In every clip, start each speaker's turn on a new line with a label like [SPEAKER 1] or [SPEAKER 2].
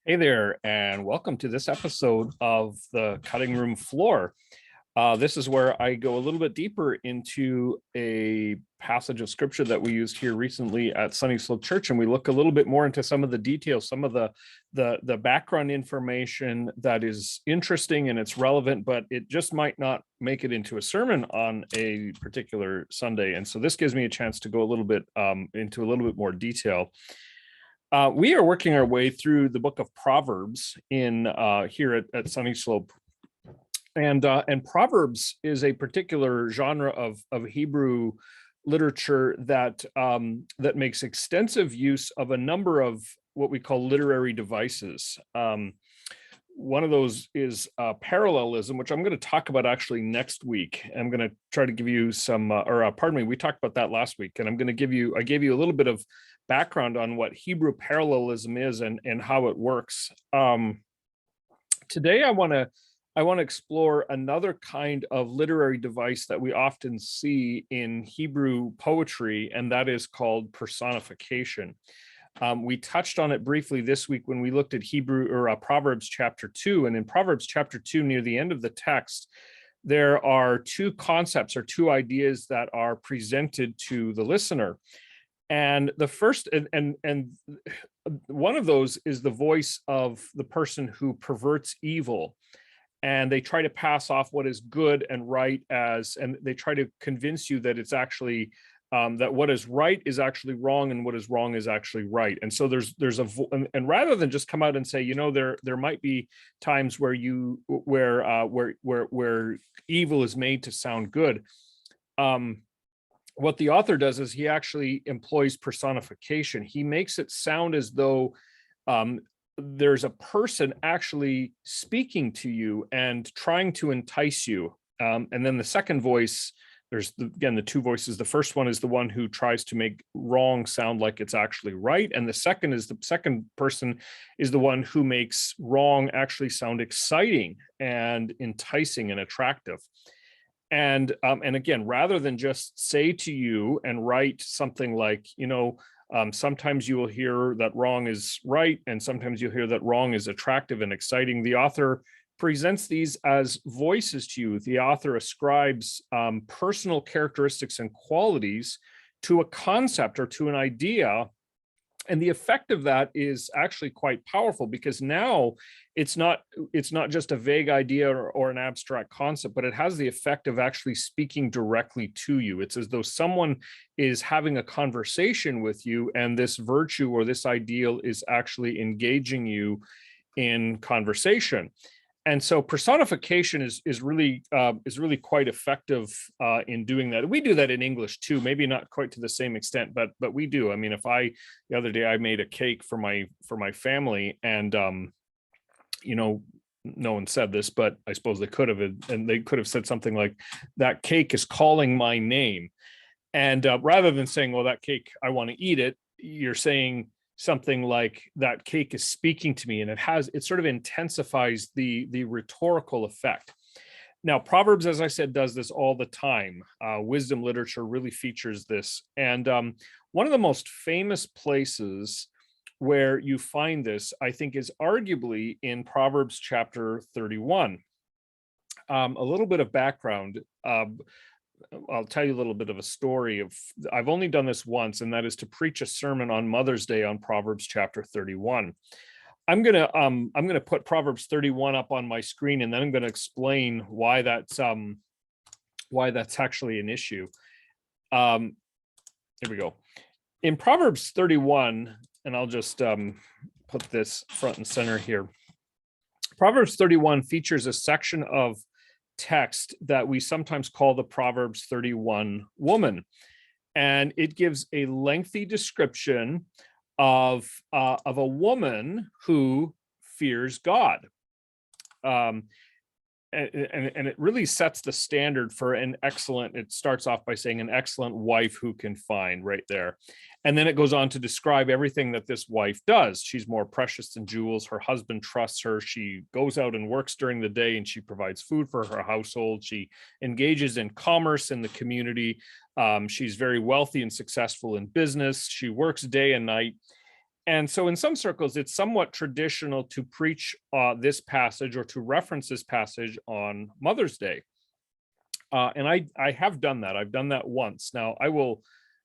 [SPEAKER 1] Hey there, and welcome to this episode of the Cutting Room Floor. This is where I go a little bit deeper into a passage of scripture that we used here recently at Sunny Slope Church, and we look a little bit more into some of the details, some of the background information that is interesting and it's relevant, but it just might not make it into a sermon on a particular Sunday. And so this gives me a chance to go a little bit into a little bit more detail. We are working our way through the book of Proverbs in here at Sunny Slope, and Proverbs is a particular genre of Hebrew literature that that makes extensive use of a number of what we call literary devices. One of those is parallelism, which I'm going to talk about actually next week. I'm going to try to give you some, pardon me, we talked about that last week, and I gave you a little bit of background on what Hebrew parallelism is and how it works. Today, I want to explore another kind of literary device that we often see in Hebrew poetry, and that is called personification. We touched on it briefly this week when we looked at Proverbs chapter 2. And in Proverbs chapter 2, near the end of the text, there are two concepts or two ideas that are presented to the listener. And the first, and one of those is the voice of the person who perverts evil. And they try to pass off what is good and right and they try to convince you that it's actually that what is right is actually wrong and what is wrong is actually right. And so and rather than just come out and say, there might be times where where evil is made to sound good. What the author does is he actually employs personification. He makes it sound as though there's a person actually speaking to you and trying to entice you. And then the second voice, there's the two voices. The first one is the one who tries to make wrong sound like it's actually right. And the second person is the one who makes wrong actually sound exciting and enticing and attractive. And again, rather than just say to you and write something like, sometimes you will hear that wrong is right, and sometimes you'll hear that wrong is attractive and exciting. The author presents these as voices to you. The author ascribes personal characteristics and qualities to a concept or to an idea. And the effect of that is actually quite powerful, because now it's not just a vague idea or an abstract concept, but it has the effect of actually speaking directly to you. It's as though someone is having a conversation with you, and this virtue or this ideal is actually engaging you in conversation. And so personification is really quite effective in doing that. We do that in English too, maybe not quite to the same extent, but we do. I mean, the other day I made a cake for my family, and no one said this, but I suppose they could have, and they could have said something like, "That cake is calling my name," and rather than saying, "Well, that cake, I want to eat it," you're saying something like, "That cake is speaking to me," and it sort of intensifies the rhetorical effect. Now, Proverbs, as I said, does this all the time. Wisdom literature really features this, and one of the most famous places where you find this, I think, is arguably in Proverbs chapter 31. A little bit of background. I'll tell you a little bit of a story I've only done this once, and that is to preach a sermon on Mother's Day on Proverbs chapter 31. I'm gonna put Proverbs 31 up on my screen, and then I'm gonna explain why that's actually an issue. Here we go. In Proverbs 31, and I'll just put this front and center here. Proverbs 31 features a section of text that we sometimes call the Proverbs 31 woman. And it gives a lengthy description of a woman who fears God. And it really sets the standard for it starts off by saying an excellent wife who can find, right there. And then it goes on to describe everything that this wife does. She's more precious than jewels. Her husband trusts her. She goes out and works during the day, and she provides food for her household. She engages in commerce in the community. She's very wealthy and successful in business. She works day and night. And so in some circles, it's somewhat traditional to preach this passage or to reference this passage on Mother's Day. And I have done that. I've done that once. Now I will,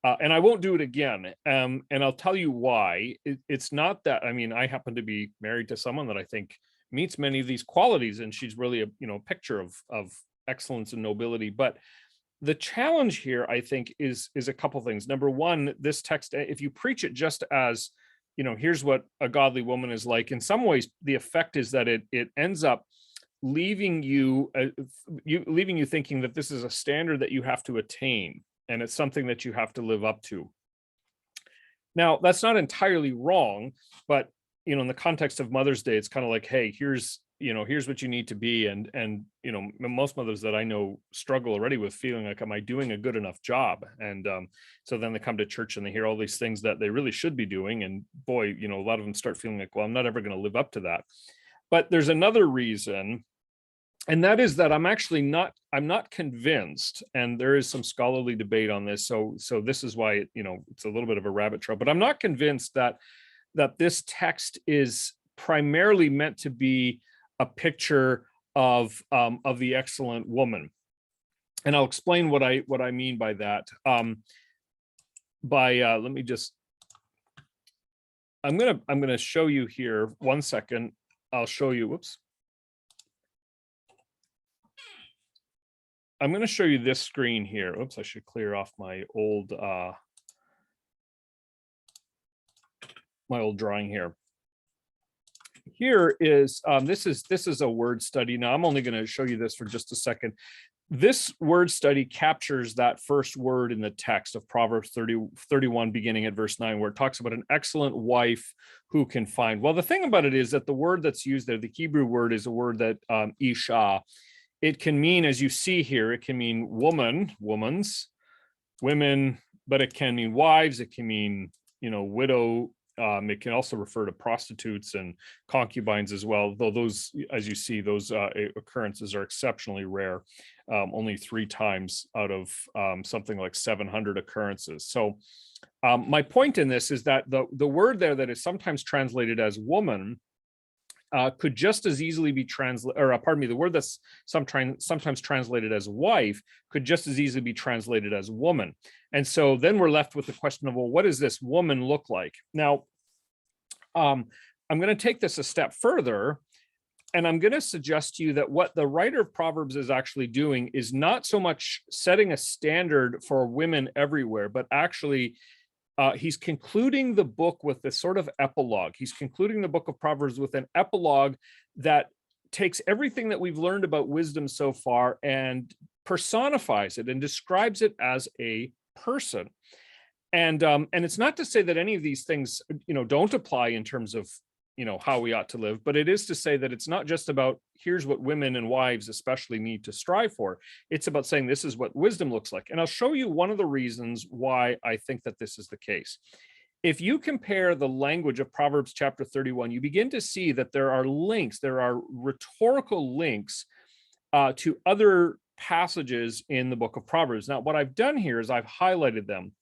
[SPEAKER 1] and I won't do it again. And I'll tell you why. It's not that, I mean, I happen to be married to someone that I think meets many of these qualities, and she's really a, picture of excellence and nobility. But the challenge here, I think, is a couple things. Number one, this text, if you preach it just as, here's what a godly woman is like, in some ways, the effect is that it ends up leaving you thinking that this is a standard that you have to attain, and it's something that you have to live up to. Now, that's not entirely wrong, but in the context of Mother's Day, it's kind of like, hey, here's what you need to be. And most mothers that I know struggle already with feeling like, am I doing a good enough job? And so then they come to church and they hear all these things that they really should be doing. And boy, a lot of them start feeling like, well, I'm not ever going to live up to that. But there's another reason, and that is that I'm not convinced, and there is some scholarly debate on this. So this is why, it's a little bit of a rabbit trail, but I'm not convinced that this text is primarily meant to be a picture of the excellent woman. And I'll explain what I mean by that. Let me just, I'm gonna show you here, 1 second. I'll show you, whoops. I'm going to show you this screen here. Oops, I should clear off my old drawing here. Here is this is a word study. Now I'm only going to show you this for just a second. This word study captures that first word in the text of Proverbs 31, beginning at verse 9, where it talks about an excellent wife who can find. Well, the thing about it is that the word that's used there, the Hebrew word, is a word that isha. It can mean, as you see here, it can mean woman, womans, women, but it can mean wives. It can mean, widow. It can also refer to prostitutes and concubines as well, though those, as you see, those occurrences are exceptionally rare, only 3 times out of something like 700 occurrences. So my point in this is that the word there that is sometimes translated as woman could just as easily be the word that's sometimes translated as wife could just as easily be translated as woman. And so then we're left with the question of, well, what does this woman look like? Now, I'm going to take this a step further, and I'm going to suggest to you that what the writer of Proverbs is actually doing is not so much setting a standard for women everywhere, but actually he's concluding the book with this sort of epilogue. He's concluding the book of Proverbs with an epilogue that takes everything that we've learned about wisdom so far and personifies it and describes it as a person. And it's not to say that any of these things, don't apply in terms of, how we ought to live, but it is to say that it's not just about here's what women and wives especially need to strive for. It's about saying this is what wisdom looks like. And I'll show you one of the reasons why I think that this is the case. If you compare the language of Proverbs chapter 31, you begin to see that there are links, there are rhetorical links to other passages in the book of Proverbs. Now, what I've done here is I've highlighted them.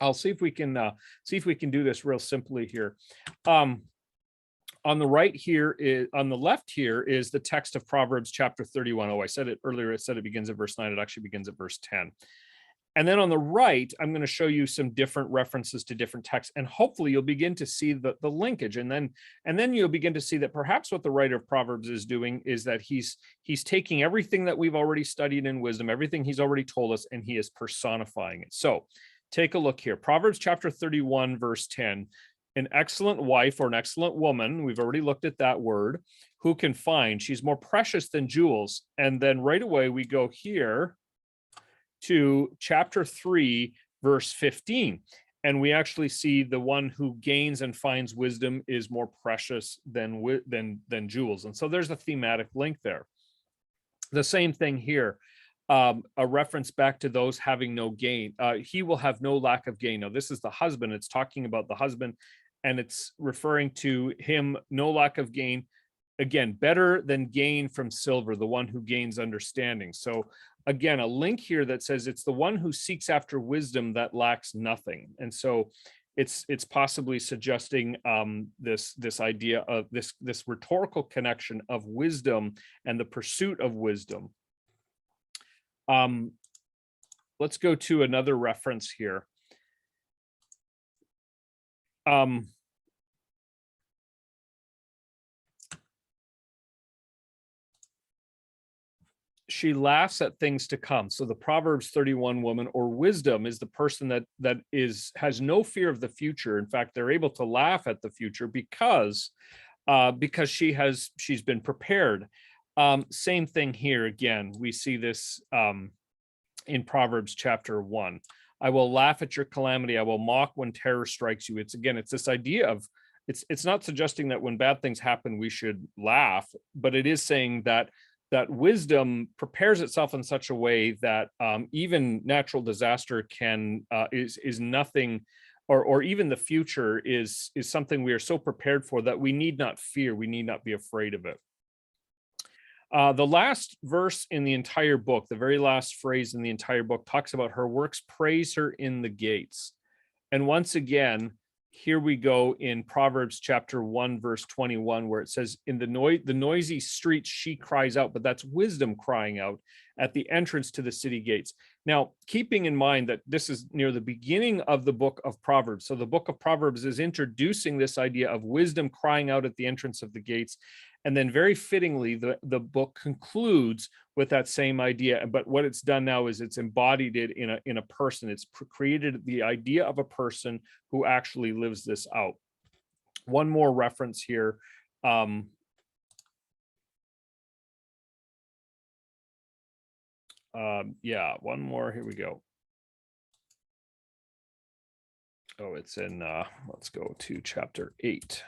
[SPEAKER 1] I'll see if we can do this real simply here. On the right here on the left here is the text of Proverbs chapter 31. Oh, I said it earlier. It said it begins at verse 9. It actually begins at verse 10. And then on the right, I'm going to show you some different references to different texts, and hopefully you'll begin to see the linkage. And then you'll begin to see that perhaps what the writer of Proverbs is doing is that he's taking everything that we've already studied in wisdom, everything he's already told us, and he is personifying it. So take a look here. Proverbs chapter 31, verse 10. An excellent wife or an excellent woman, we've already looked at that word, who can find, she's more precious than jewels. And then right away we go here to chapter 3, verse 15. And we actually see the one who gains and finds wisdom is more precious than jewels. And so there's a thematic link there. The same thing here. A reference back to those having no gain. He will have no lack of gain. Now, this is the husband. It's talking about the husband, and it's referring to him, no lack of gain. Again, better than gain from silver, the one who gains understanding. So again, a link here that says it's the one who seeks after wisdom that lacks nothing. And so, it's possibly suggesting this idea of this rhetorical connection of wisdom and the pursuit of wisdom. Let's go to another reference here. She laughs at things to come. So the Proverbs 31 woman, or wisdom, is the person that has no fear of the future. In fact, they're able to laugh at the future because she's been prepared. Same thing here. Again, we see this in Proverbs chapter 1. I will laugh at your calamity. I will mock when terror strikes you. It's this idea of, it's not suggesting that when bad things happen, we should laugh, but it is saying that wisdom prepares itself in such a way that even natural disaster is nothing, or even the future is something we are so prepared for that we need not fear, we need not be afraid of it. The last verse in the entire book, the very last phrase in the entire book, talks about her works praise her in the gates. And once again, here we go in Proverbs chapter 1, verse 21, where it says, in the noisy streets she cries out, but that's wisdom crying out at the entrance to the city gates. Now, keeping in mind that this is near the beginning of the book of Proverbs. So the book of Proverbs is introducing this idea of wisdom crying out at the entrance of the gates. And then very fittingly, the book concludes with that same idea. But what it's done now is it's embodied it in a person. It's created the idea of a person who actually lives this out. One more reference here. Yeah, one more. Here we go. Oh, it's in, let's go to chapter 8.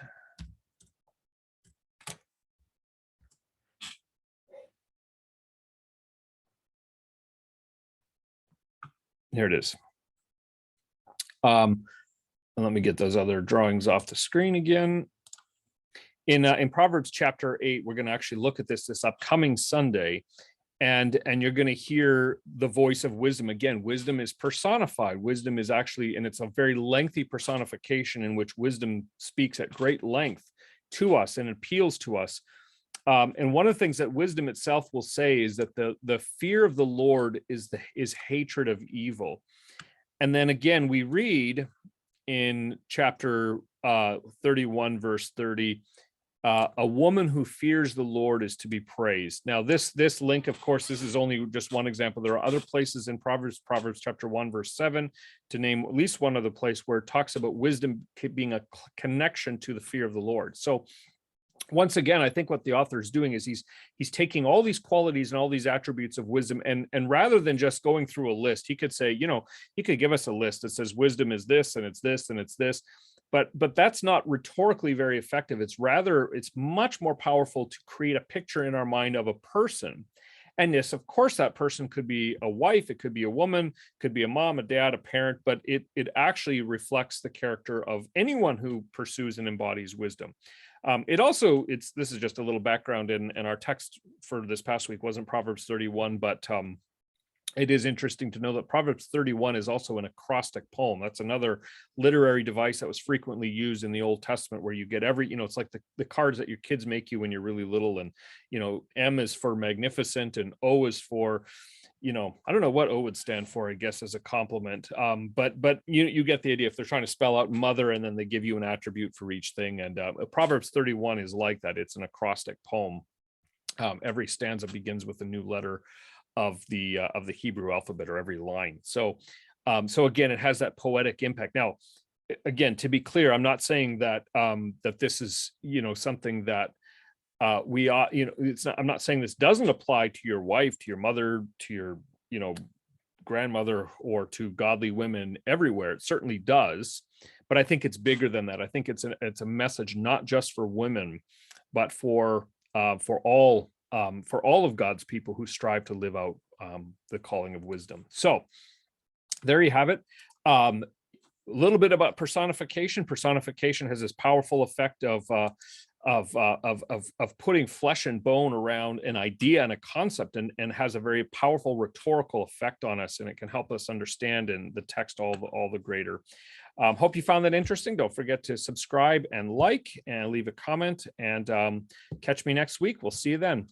[SPEAKER 1] Here it is. And let me get those other drawings off the screen again. In Proverbs chapter 8, we're going to actually look at this upcoming Sunday, and you're going to hear the voice of wisdom. Again, wisdom is personified. Wisdom is actually, and it's a very lengthy personification in which wisdom speaks at great length to us and appeals to us. And one of the things that wisdom itself will say is that the fear of the Lord is hatred of evil. And then again, we read in chapter 31, verse 30, a woman who fears the Lord is to be praised. Now, this link, of course, this is only just one example. There are other places in Proverbs chapter 1, verse 7, to name at least one other place where it talks about wisdom being a connection to the fear of the Lord. So once again, I think what the author is doing is he's taking all these qualities and all these attributes of wisdom, and rather than just going through a list, he could say, he could give us a list that says wisdom is this and it's this and it's this, but that's not rhetorically very effective. It's much more powerful to create a picture in our mind of a person. And yes, of course, that person could be a wife, it could be a woman, could be a mom, a dad, a parent, but it actually reflects the character of anyone who pursues and embodies wisdom. This is just a little background, and our text for this past week wasn't Proverbs 31, but it is interesting to know that Proverbs 31 is also an acrostic poem. That's another literary device that was frequently used in the Old Testament, where you get it's like the cards that your kids make you when you're really little, and M is for magnificent and O is for, I don't know what O would stand for, I guess, as a compliment. But you get the idea. If they're trying to spell out mother, and then they give you an attribute for each thing. And Proverbs 31 is like that. It's an acrostic poem. Every stanza begins with a new letter of the Hebrew alphabet, or every line. So again, it has that poetic impact. Now, again, to be clear, I'm not saying that that this is something that we are, I'm not saying this doesn't apply to your wife, to your mother, to your grandmother, or to godly women everywhere. It certainly does, but I think it's bigger than that. I think it's a message not just for women, but for all of God's people who strive to live out the calling of wisdom. So there you have it. A little bit about personification. Personification has this powerful effect of of putting flesh and bone around an idea and a concept, and has a very powerful rhetorical effect on us, and it can help us understand in the text all the greater. Hope you found that interesting. Don't forget to subscribe and like and leave a comment, and catch me next week. We'll see you then.